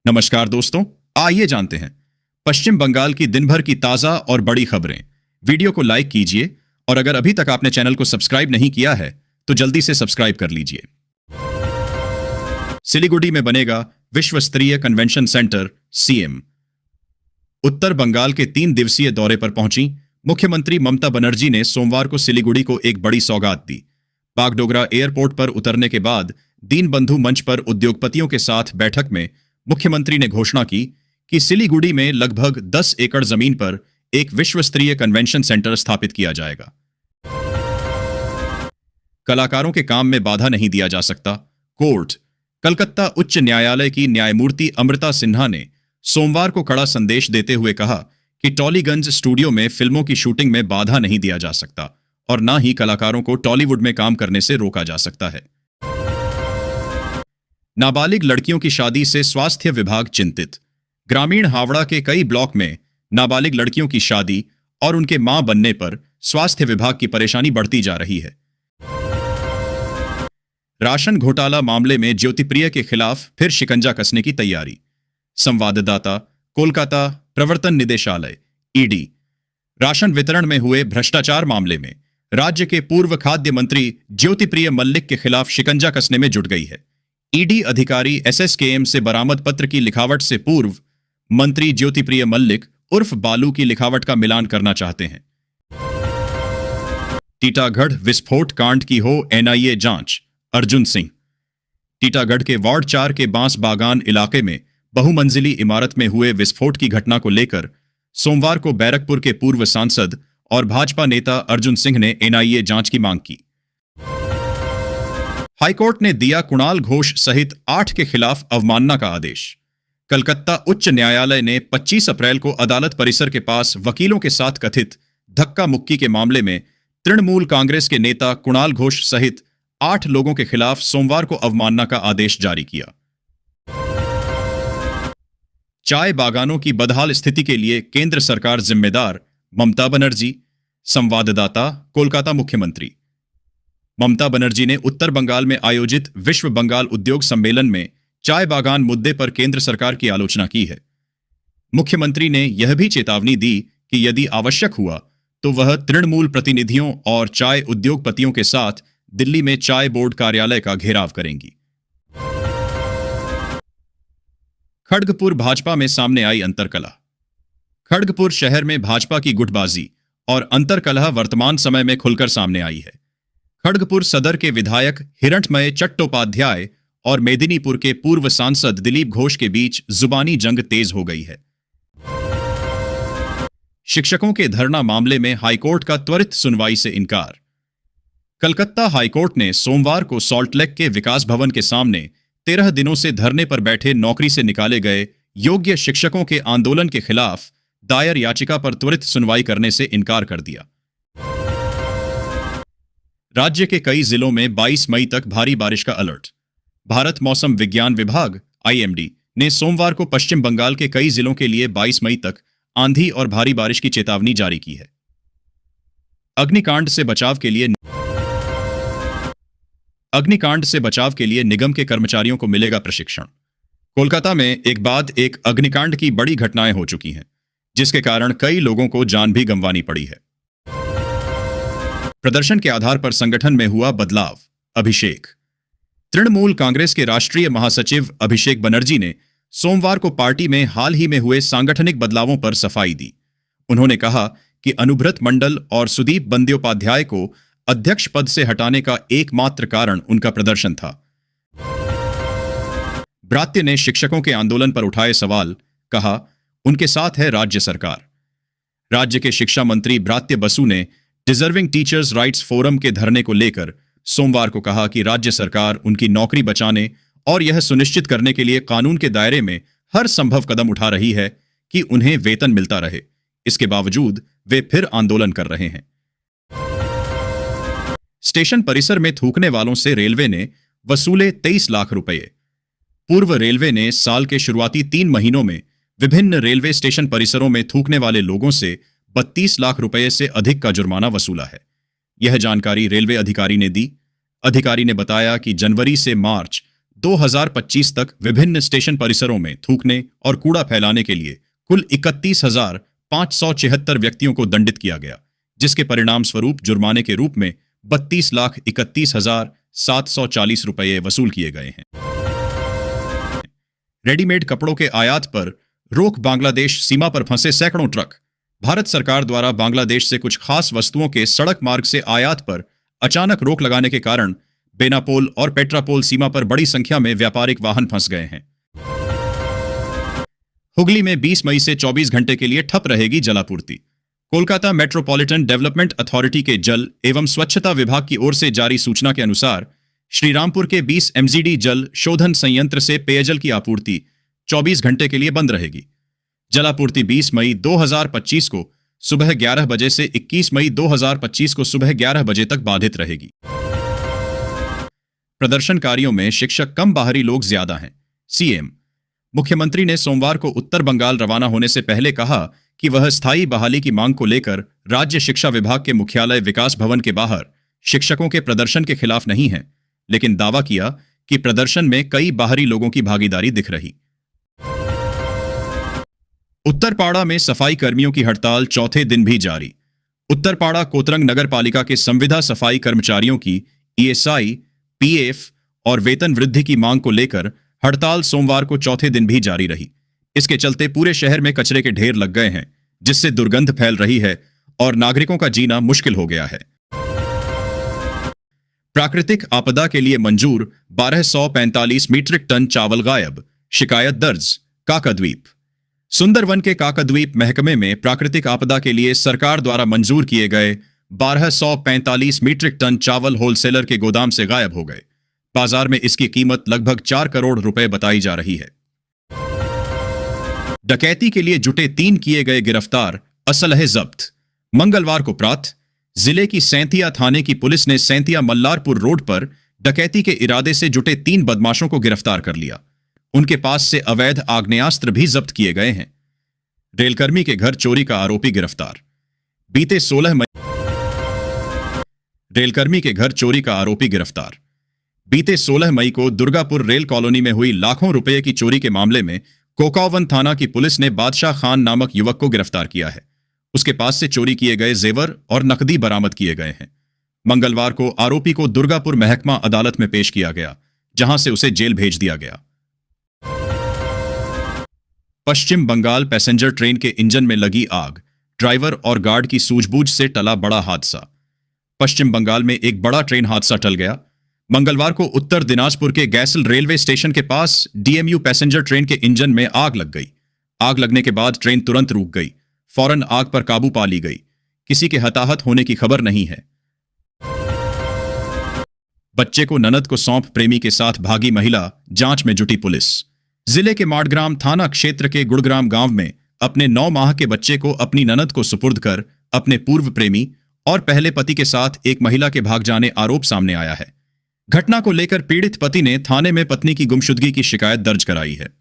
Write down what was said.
नमस्कार दोस्तों, आइए जानते हैं पश्चिम बंगाल की दिन भर की ताजा और बड़ी खबरें। वीडियो को लाइक कीजिए और अगर अभी तक आपने चैनल को सब्सक्राइब नहीं किया है तो जल्दी से सब्सक्राइब कर लीजिए। सिलीगुड़ी में बनेगा विश्व स्तरीय कन्वेंशन सेंटर, सीएम। उत्तर बंगाल के 3 दिवसीय दौरे पर पहुंची मुख्यमंत्री ममता बनर्जी ने सोमवार को सिलीगुड़ी को एक बड़ी सौगात दी। बागडोगरा एयरपोर्ट पर उतरने के बाद दीनबंधु मंच पर उद्योगपतियों के साथ बैठक में मुख्यमंत्री ने घोषणा की कि सिलीगुड़ी में लगभग 10 एकड़ जमीन पर एक विश्व स्तरीय कन्वेंशन सेंटर स्थापित किया जाएगा। कलाकारों के काम में बाधा नहीं दिया जा सकता, कोर्ट। कलकत्ता उच्च न्यायालय की न्यायमूर्ति अमृता सिन्हा ने सोमवार को कड़ा संदेश देते हुए कहा कि टॉलीगंज स्टूडियो में फिल्मों की शूटिंग में बाधा नहीं दिया जा सकता और न ही कलाकारों को टॉलीवुड में काम करने से रोका जा सकता है। नाबालिग लड़कियों की शादी से स्वास्थ्य विभाग चिंतित। ग्रामीण हावड़ा के कई ब्लॉक में नाबालिग लड़कियों की शादी और उनके मां बनने पर स्वास्थ्य विभाग की परेशानी बढ़ती जा रही है। राशन घोटाला मामले में ज्योतिप्रिय के खिलाफ फिर शिकंजा कसने की तैयारी। संवाददाता, कोलकाता प्रवर्तन निदेशालय, ईडी। राशन वितरण में हुए भ्रष्टाचार मामले में राज्य के पूर्व खाद्य मंत्री ज्योतिप्रिय मल्लिक के खिलाफ शिकंजा कसने में जुट गई है। ईडी अधिकारी एसएसकेएम से बरामद पत्र की लिखावट से पूर्व मंत्री ज्योतिप्रिय मल्लिक उर्फ बालू की लिखावट का मिलान करना चाहते हैं। टीटागढ़ विस्फोट कांड की हो एनआईए जांच, अर्जुन सिंह। टीटागढ़ के वार्ड 4 के बांस बागान इलाके में बहुमंजिली इमारत में हुए विस्फोट की घटना को लेकर सोमवार को बैरकपुर के पूर्व सांसद और भाजपा नेता अर्जुन सिंह ने एनआईए जांच की मांग की। हाईकोर्ट ने दिया कुणाल घोष सहित 8 के खिलाफ अवमानना का आदेश। कलकत्ता उच्च न्यायालय ने 25 अप्रैल को अदालत परिसर के पास वकीलों के साथ कथित धक्का मुक्की के मामले में तृणमूल कांग्रेस के नेता कुणाल घोष सहित 8 लोगों के खिलाफ सोमवार को अवमानना का आदेश जारी किया। चाय बागानों की बदहाल स्थिति के लिए केंद्र सरकार जिम्मेदार, ममता बनर्जी। संवाददाता, कोलकाता। मुख्यमंत्री ममता बनर्जी ने उत्तर बंगाल में आयोजित विश्व बंगाल उद्योग सम्मेलन में चाय बागान मुद्दे पर केंद्र सरकार की आलोचना की है। मुख्यमंत्री ने यह भी चेतावनी दी कि यदि आवश्यक हुआ तो वह तृणमूल प्रतिनिधियों और चाय उद्योगपतियों के साथ दिल्ली में चाय बोर्ड कार्यालय का घेराव करेंगी। खड़गपुर भाजपा में सामने आई अंतर्कलह। खड़गपुर शहर में भाजपा की गुटबाजी और अंतर्कलह वर्तमान समय में खुलकर सामने आई है। खड़गपुर सदर के विधायक हिरण्मय चट्टोपाध्याय और मेदिनीपुर के पूर्व सांसद दिलीप घोष के बीच जुबानी जंग तेज हो गई है। शिक्षकों के धरना मामले में हाईकोर्ट का त्वरित सुनवाई से इनकार। कलकत्ता हाईकोर्ट ने सोमवार को सॉल्टलेक के विकास भवन के सामने 13 दिनों से धरने पर बैठे नौकरी से निकाले गए योग्य शिक्षकों के आंदोलन के खिलाफ दायर याचिका पर त्वरित सुनवाई करने से इनकार कर दिया। राज्य के कई जिलों में 22 मई तक भारी बारिश का अलर्ट। भारत मौसम विज्ञान विभाग आईएमडी ने सोमवार को पश्चिम बंगाल के कई जिलों के लिए 22 मई तक आंधी और भारी बारिश की चेतावनी जारी की है। अग्निकांड से बचाव के लिए निगम के कर्मचारियों को मिलेगा प्रशिक्षण। कोलकाता में एक बाद एक अग्निकांड की बड़ी घटनाएं हो चुकी हैं, जिसके कारण कई लोगों को जान भी गंवानी पड़ी है। प्रदर्शन के आधार पर संगठन में हुआ बदलाव, अभिषेक। तृणमूल कांग्रेस के राष्ट्रीय महासचिव अभिषेक बनर्जी ने सोमवार को पार्टी में हाल ही में हुए सांगठनिक बदलावों पर सफाई दी। उन्होंने कहा कि अनुभृत मंडल और सुदीप बंद्योपाध्याय को अध्यक्ष पद से हटाने का एकमात्र कारण उनका प्रदर्शन था। ब्रात्य ने शिक्षकों के आंदोलन पर उठाए सवाल, कहा उनके साथ है राज्य सरकार। राज्य के शिक्षा मंत्री ब्रात्य बसु ने डिजर्विंग टीचर्स राइट्स फोरम के धरने को लेकर सोमवार को कहा कि राज्य सरकार उनकी नौकरी बचाने और यह सुनिश्चित करने के लिए कानून के दायरे में हर संभव कदम उठा रही है कि उन्हें वेतन मिलता रहे। इसके बावजूद वे फिर आंदोलन कर रहे हैं। स्टेशन परिसर में थूकने वालों से रेलवे ने वसूले 23 लाख रुपए। पूर्व रेलवे ने साल के शुरुआती 3 महीनों में विभिन्न रेलवे स्टेशन परिसरों में थूकने वाले लोगों से 32 लाख रुपए से अधिक का जुर्माना वसूला है। यह जानकारी रेलवे अधिकारी ने दी। अधिकारी ने बताया कि जनवरी से मार्च 2025 तक विभिन्न स्टेशन परिसरों में थूकने और कूड़ा फैलाने के लिए कुल 31,576 व्यक्तियों को दंडित किया गया, जिसके परिणाम स्वरूप जुर्माने के रूप में 32,31,740 रुपये वसूल किए गए हैं। रेडीमेड कपड़ों के आयात पर रोक। बांग्लादेश सीमा पर फंसे सैकड़ों ट्रक। भारत सरकार द्वारा बांग्लादेश से कुछ खास वस्तुओं के सड़क मार्ग से आयात पर अचानक रोक लगाने के कारण बेनापोल और पेट्रापोल सीमा पर बड़ी संख्या में व्यापारिक वाहन फंस गए हैं। हुगली में 20 मई से 24 घंटे के लिए ठप रहेगी जलापूर्ति। कोलकाता मेट्रोपॉलिटन डेवलपमेंट अथॉरिटी के जल एवं स्वच्छता विभाग की ओर से जारी सूचना के अनुसार श्रीरामपुर के 20 MGD जल शोधन संयंत्र से पेयजल की आपूर्ति 24 घंटे के लिए बंद रहेगी। जलापूर्ति 20 मई 2025 को सुबह 11 बजे से 21 मई 2025 को सुबह 11 बजे तक बाधित रहेगी। प्रदर्शनकारियों में शिक्षक कम, बाहरी लोग ज्यादा हैं। सीएम। मुख्यमंत्री ने सोमवार को उत्तर बंगाल रवाना होने से पहले कहा कि वह स्थायी बहाली की मांग को लेकर राज्य शिक्षा विभाग के मुख्यालय विकास भवन के बाहर शिक्षकों के प्रदर्शन के खिलाफ नहीं है, लेकिन दावा किया कि प्रदर्शन में कई बाहरी लोगों की भागीदारी दिख रही। उत्तरपाड़ा में सफाई कर्मियों की हड़ताल चौथे दिन भी जारी। उत्तरपाड़ा कोतरंग नगर पालिका के संविदा सफाई कर्मचारियों की ESI, PF और वेतन वृद्धि की मांग को लेकर हड़ताल सोमवार को चौथे दिन भी जारी रही। इसके चलते पूरे शहर में कचरे के ढेर लग गए हैं, जिससे दुर्गंध फैल रही है और नागरिकों का जीना मुश्किल हो गया है। प्राकृतिक आपदा के लिए मंजूर 1245 मीट्रिक टन चावल गायब, शिकायत दर्ज। काकाद्वीप। सुंदरवन के काकाद्वीप महकमे में प्राकृतिक आपदा के लिए सरकार द्वारा मंजूर किए गए 1245 मीट्रिक टन चावल होलसेलर के गोदाम से गायब हो गए। बाजार में इसकी कीमत लगभग 4 करोड़ रुपए बताई जा रही है। डकैती के लिए जुटे 3 किए गए गिरफ्तार, असलहे जब्त। मंगलवार को प्रातः जिले की सैंतिया थाने की पुलिस ने सैंतिया मल्लारपुर रोड पर डकैती के इरादे से जुटे 3 बदमाशों को गिरफ्तार कर लिया। उनके पास से अवैध आग्नेयास्त्र भी जब्त किए गए हैं। रेलकर्मी के घर चोरी का आरोपी गिरफ्तार। बीते 16 मई रेलकर्मी के घर चोरी का आरोपी गिरफ्तार। बीते 16 मई को दुर्गापुर रेल कॉलोनी में हुई लाखों रुपए की चोरी के मामले में कोकावन थाना की पुलिस ने बादशाह खान नामक युवक को गिरफ्तार किया है। उसके पास से चोरी किए गए जेवर और नकदी बरामद किए गए हैं। मंगलवार को आरोपी को दुर्गापुर महकमा अदालत में पेश किया गया, जहां से उसे जेल भेज दिया गया। पश्चिम बंगाल पैसेंजर ट्रेन के इंजन में लगी आग, ड्राइवर और गार्ड की सूझबूझ से टला बड़ा हादसा। पश्चिम बंगाल में एक बड़ा ट्रेन हादसा टल गया। मंगलवार को उत्तर दिनाजपुर के गैसल रेलवे स्टेशन के पास DMU पैसेंजर ट्रेन के इंजन में आग लग गई। आग लगने के बाद ट्रेन तुरंत रुक गई। फौरन आग पर काबू पा ली गई। किसी के हताहत होने की खबर नहीं है। बच्चे को ननद को सौंप प्रेमी के साथ भागी महिला, जांच में जुटी पुलिस। जिले के माड़ग्राम थाना क्षेत्र के गुड़ग्राम गांव में अपने 9 माह के बच्चे को अपनी ननद को सुपुर्द कर अपने पूर्व प्रेमी और पहले पति के साथ एक महिला के भाग जाने आरोप सामने आया है। घटना को लेकर पीड़ित पति ने थाने में पत्नी की गुमशुदगी की शिकायत दर्ज कराई है।